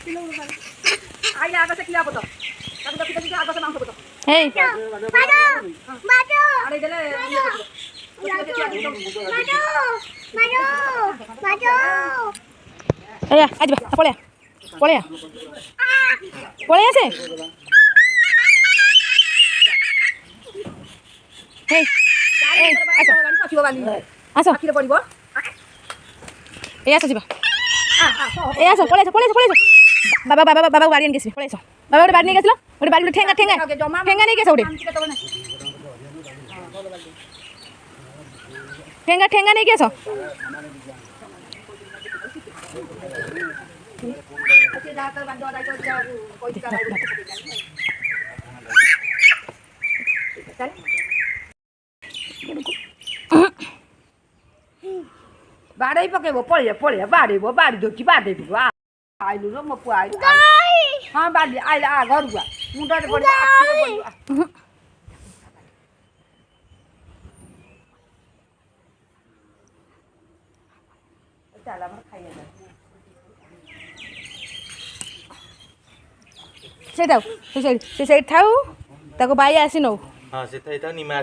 आई आगे से किया बता तब तक किसी आगे से नाम बता हे अरे चले ए आज बा पळे पळे पळे आसे हे आस आखिर पड़िबो ए आस जीवा ए आस पळे बाबा बाबा बाबा बाड़ी आन गेसी पळे बाबा गोटे बाड़ी नहीं गेसलो गोटे बाड़ी ठेंगा ठेंगा ठेंगा नहीं गेस गोटे ठेंगा ठेंगा नहीं गेस बाड़े पकेबो पड़े पड़े बाड़ेबो बाड़ी दोची बाड़ेबो आइलु रो म पुआइ हां बाड़ी आइला आ घर गुआ मुंडा रे पड़े आखिर चला म खाइया से थाउ ताको बाई आसी नो हाँ से था निमा